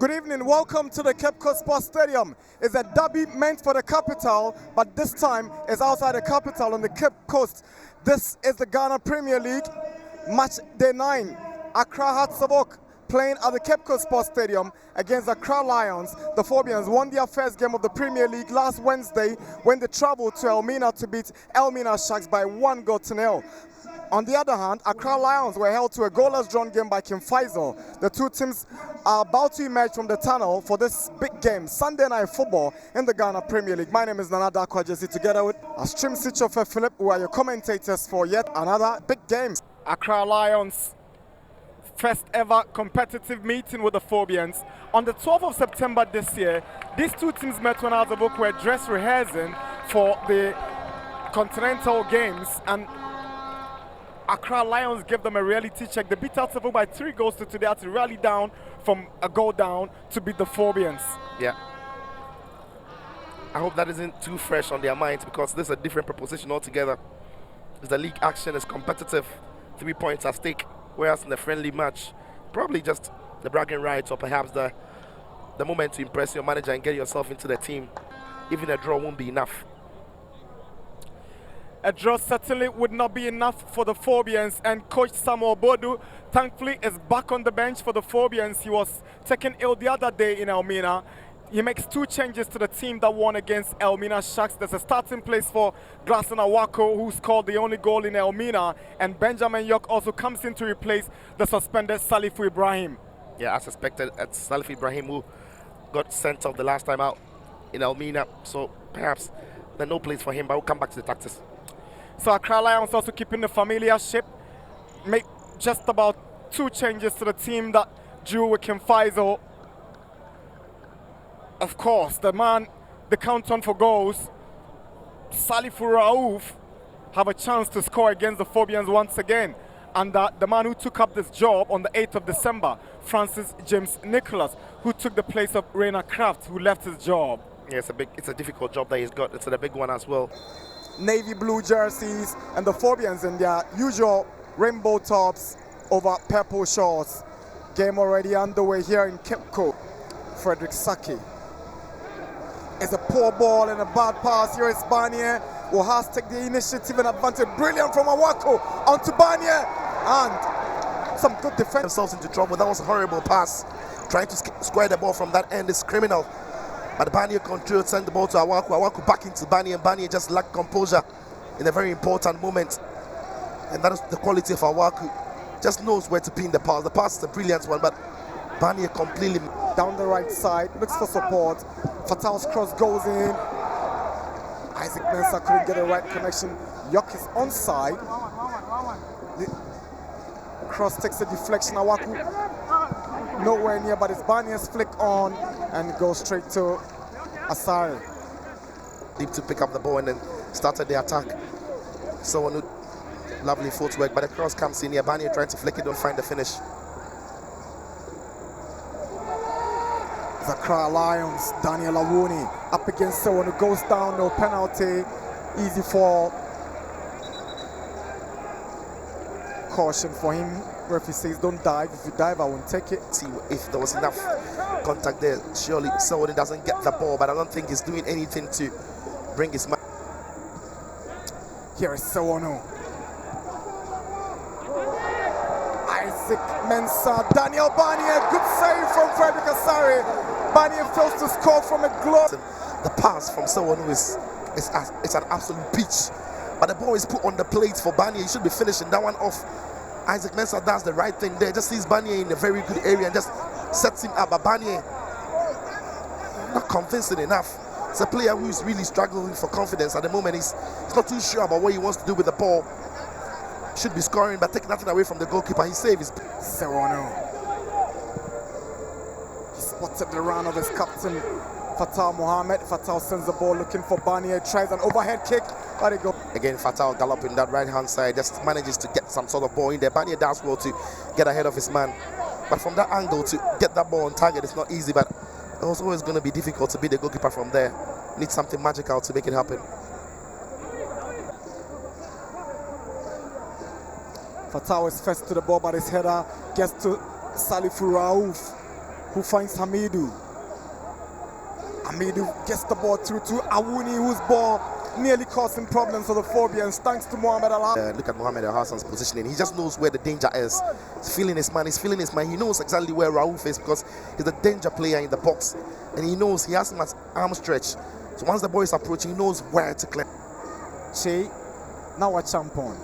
Good evening, welcome to the Cape Coast Sports Stadium. It's a derby meant for the capital, but this time it's outside the capital on the Cape Coast. This is the Ghana Premier League, match day 9. Accra Hearts of Oak playing at the Cape Coast Sports Stadium against the Accra Lions. The Phobians won their first game of the Premier League last Wednesday when they traveled to Elmina to beat Elmina Sharks by 1-0. On the other hand, Accra Lions were held to a goalless drawn game by Kim Faisal. The two teams are about to emerge from the tunnel for this big game, Sunday night football in the Ghana Premier League. My name is Nana Dakwajesi, together with Astrim Sichofe Philip, who are your commentators for yet another big game. Accra Lions' first ever competitive meeting with the Phobians. On the 12th of September this year, these two teams met when Hearts of Oak were dress rehearsing for the Continental Games, and Accra Lions gave them a reality check. They beat Hearts of Oak by 3-2. They had to rally down from a goal down to beat the Phobians. Yeah. I hope that isn't too fresh on their minds, because this is a different proposition altogether. The league action is competitive, 3 points at stake, whereas in the friendly match, probably just the bragging rights or perhaps the moment to impress your manager and get yourself into the team. Even a draw won't be enough. A draw certainly would not be enough for the Phobians, and coach Samuel Bodu thankfully is back on the bench for the Phobians. He was taken ill the other day in Elmina. He makes 2 changes to the team that won against Elmina Sharks. There's a starting place for Glasson Awako, who scored the only goal in Elmina, and Benjamin York also comes in to replace the suspended Salifu Ibrahim. Yeah, as suspected, it's Salifu Ibrahim who got sent off the last time out in Elmina, so perhaps there's no place for him, but we'll come back to the tactics. So Accra Lions also keeping the familiar shape, make just about 2 changes to the team that drew with Kim Faisal. Of course, the man, the count-on for goals, Salifu Raouf, have a chance to score against the Phobians once again. And the man who took up this job on the 8th of December, Francis James Nicholas, who took the place of Rainer Kraft, who left his job. Yeah, it's a difficult job that he's got. It's a big one as well. Navy blue jerseys and the Phobians in their usual rainbow tops over purple shorts. Game already underway here in Cape Coast. Frederick Saki. It's a poor ball and a bad pass. Here is Barnier, who has taken the initiative and advantage. Brilliant from Awako onto Barnier, and some good defense. Themselves into trouble. That was a horrible pass. Trying to square the ball from that end is criminal. But Barnier controlled, sent the ball to Awako. Awako back into Barnier, and Barnier just lacked composure in a very important moment. And that is the quality of Awako. Just knows where to pin the pass. The pass is a brilliant one, but Barnier completely down the right side, looks for support. Fatal's cross goes in. Isaac Mensah couldn't get the right connection. York is onside. The cross takes a deflection. Awako nowhere near, but it's Barnier's flick on and goes straight to Asari. Deep to pick up the ball and then started the attack. So lovely footwork, but the cross comes in here. Barnier trying to flick it, don't find the finish. Accra Lions, Daniel Awuni up against someone who goes down, no penalty, easy fall. Caution for him. Referee says don't dive. If you dive, I won't take it. See if there was enough contact there. Surely someone doesn't get the ball, but I don't think he's doing anything to bring his man. Here is Sawano. Isaac Mensah, Daniel Barnier, good save from Frederick Asari. Barnier fails to score from a glove. The pass from Sawano is an absolute peach, but the ball is put on the plate for Barnier. He should be finishing that one off. Isaac Mensah does the right thing there, just sees Barnier in a very good area and just sets him up. But Barnier not convincing enough. It's a player who is really struggling for confidence at the moment. He's not too sure about what he wants to do with the ball. Should be scoring, but take nothing away from the goalkeeper. He saved his. Serrano. He spotted the run of his captain, Fatal Mohammed. Fatal sends the ball looking for Barnier, tries an overhead kick. There you go. Again, Fatal galloping that right hand side, just manages to get some sort of ball in there. Barnier does well to get ahead of his man, but from that angle to get that ball on target is not easy, but it was always going to be difficult to beat the goalkeeper from there. Needs something magical to make it happen. Fatal is first to the ball, but his header gets to Salifu Raouf. who finds Hamidou. Hamidou gets the ball through to Awuni, whose ball nearly causing problems for the Phobians thanks to Mohamed Al. Look at Mohamed Al Hassan's positioning. He just knows where the danger is. He's feeling his man. He's feeling his man. He knows exactly where Raouf is because he's a danger player in the box, and he knows he has him at arm stretch. So once the ball is approaching, he knows where to clear. Che, now a champion.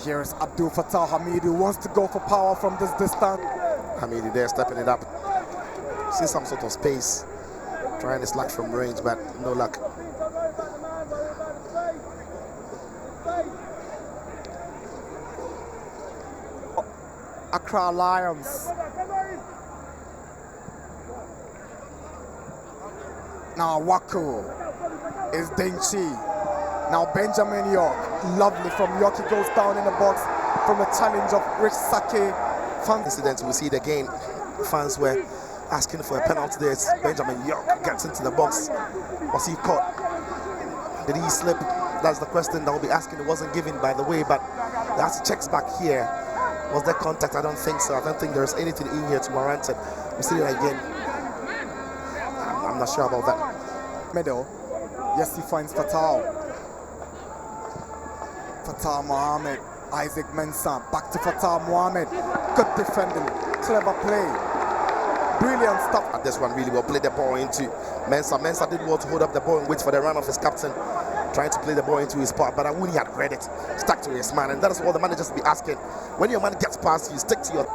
Here is Abdul Fattah Hamidou, who wants to go for power from this distance. Hamidou there stepping it up. See some sort of space. Trying his luck from range, but no luck. Accra Lions. Now Wako is Denchi. Now Benjamin York. Lovely from York. He goes down in the box from the challenge of Rich Sake. Incident, we see it again. Fans were asking for a penalty there. Benjamin York gets into the box. Was he caught? Did he slip? That's the question that will be asking. It wasn't given, by the way, but that's checks back here. Was there contact? I don't think so. I don't think there's anything in here to warrant it. We see it again. I'm not sure about that. Middle. Yes, he finds Fatal. Fatal Mohammed. Isaac Mensah. Back to Fatal Mohammed. Good defending. Clever play. Brilliant stuff. At this one really well. Played the ball into Mensah. Mensah did well to hold up the ball and wait for the run of his captain. Trying to play the ball into his spot, but Awuni had read it. Stuck to his man, and that is all the managers will be asking. When your man gets past you, stick to your...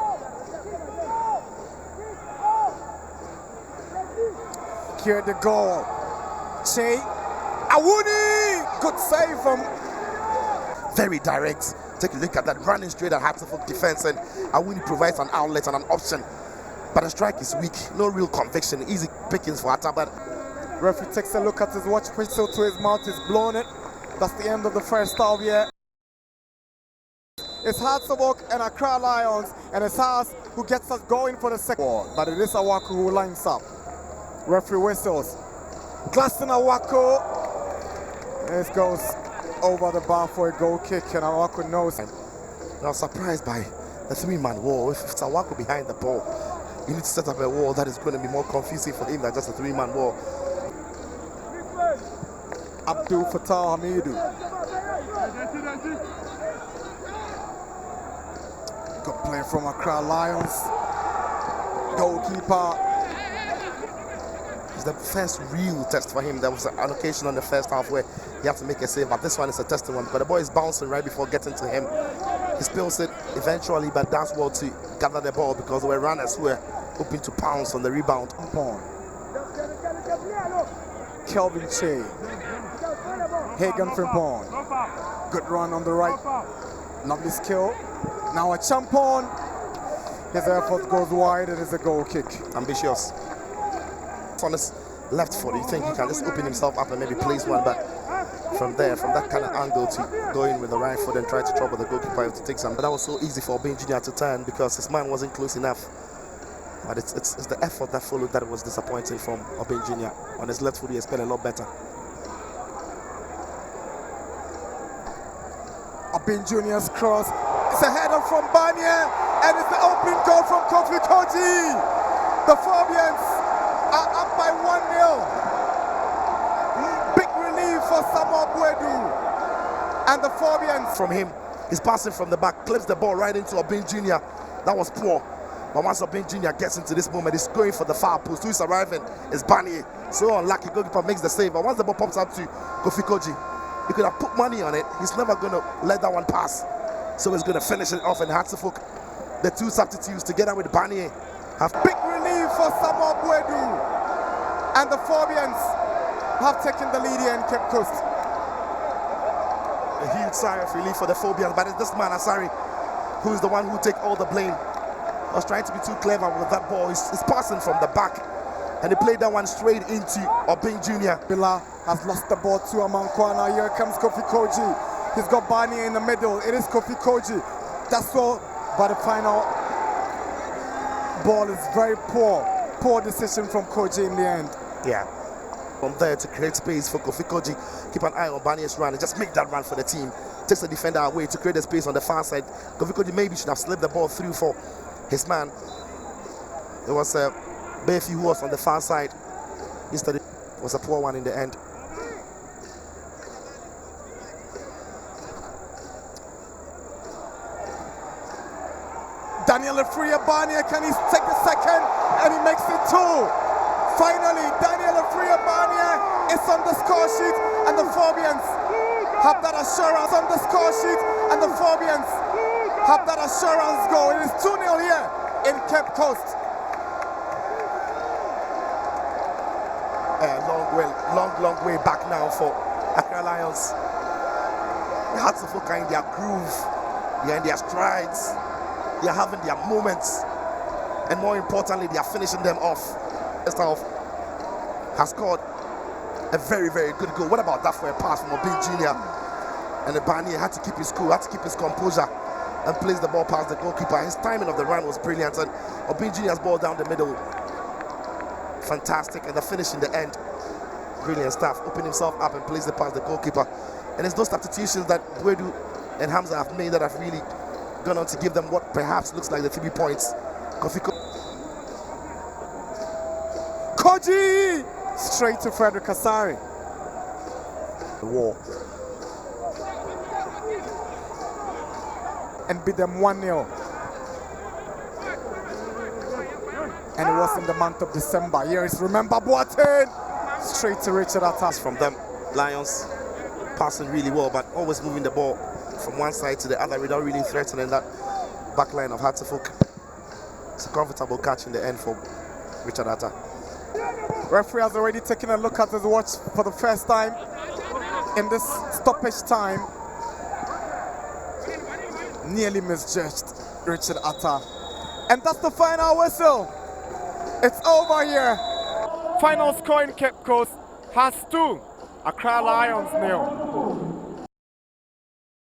Here the goal. Che. Awuni! Good save from... Very direct. Take a look at that, running straight at Hartlepool defense, and Awuni provides an outlet and an option. But the strike is weak. No real conviction. Easy pickings for Atta, but... Referee takes a look at his watch, whistle to his mouth, he's blown it. That's the end of the first half here. It's Hartlepool and Accra Lions, and it's Haas who gets us going for the second ball. But it is Awako who lines up. Referee whistles. Glaston Awako. This goes over the bar for a goal kick, and Awako knows. I was surprised by the three-man wall. If it's Awako behind the ball, you need to set up a wall that is going to be more confusing for him than just a three-man wall. Abdul Fattah Hamidou. Good play from Accra Lions. Goalkeeper. It's the first real test for him. There was an occasion on the first half where he had to make a save, but this one is a testing one because the ball is bouncing right before getting to him. He spills it eventually, but does well to gather the ball because there were runners who were hoping to pounce on the rebound. Kelvin Che. Hagan Frimpong. Good run on the right. Lovely skill. Now a champion. His effort goes wide. It is a goal kick. Ambitious. On his left foot, you think he can just open himself up and maybe place one, but from there, from that kind of angle to go in with the right foot and try to trouble the goalkeeper to take some. But that was so easy for Obin Jr. to turn because his man wasn't close enough. But it's the effort that followed that was disappointing from Obin Jr. On his left foot, he has been a lot better. Obin Jr.'s cross. It's a header from Banya, and it's the opening goal from Kofi Koji. The Phobians are up by 1-0. Big relief for Samuel Bwedu. And the Phobians. From him, he's passing from the back, clips the ball right into Obin Jr. That was poor. But once Obin Jr. gets into this moment, he's going for the far post. Who is arriving is Bani. So unlucky, goalkeeper makes the save. But once the ball pops up to Kofi Koji, he could have put money on it. He's never going to let that one pass. So he's going to finish it off in Hartlepool. The two substitutes together with Bani have big relief for Samuel Bwedu. And the Phobians have taken the lead here in Cape Coast. A huge sigh of relief for the Phobians, but it's this man, Asari, who is the one who take all the blame. Was trying to be too clever with that ball. He's passing from the back, and he played that one straight into Obin Jr. Bila has lost the ball to Amankwana. Here comes Kofi Koji. He's got Bani in the middle. It is Kofi Koji. That's all. But the final ball is very poor. Poor decision from Koji in the end. Yeah. From there to create space for Kofi Koji. Keep an eye on Bani's run and just make that run for the team takes the defender away to create a space on the far side. Kofi maybe should have slipped the ball through for his man. It was Bayfi who was on the far side. Instead, it was a poor one in the end. Daniel Afriya-Barnier, can he take the second? And he makes it 2. Finally, Daniel Afriya-Barnier is on the score sheet, and the Phobians have that assurance on the score sheet, and the Phobians have that assurance goal. It is 2-0 here in Cape Coast. Long way back now for Accra Lions. The Hearts of Oka in their groove, they are in their strides, they are having their moments, and more importantly, they are finishing them off. Estaf has scored a very, very good goal. What about that for a pass from Obin Jr.? And the Barnier had to keep his cool, had to keep his composure and place the ball past the goalkeeper. His timing of the run was brilliant, and Obin Jr.'s ball down the middle, fantastic, and the finish in the end, brilliant stuff. Open himself up and place it past the goalkeeper. And it's those substitutions that Bwedu and Hamza have made that have really gone on to give them what perhaps looks like the 3 points. Koji! Straight to Frederick Asari. The war. And beat them 1-0. And it was in the month of December. Here is Remember Boateng. Straight to Richard Atta. From them, Lions passing really well, but always moving the ball from one side to the other without really threatening that back line of Hartlepool. It's a comfortable catch in the end for Richard Atta. Referee has already taken a look at his watch for the first time in this stoppage time. Nearly misjudged Richard Atta. And that's the final whistle. It's over here. Final score in Cape Coast has 2. Accra Lions 0.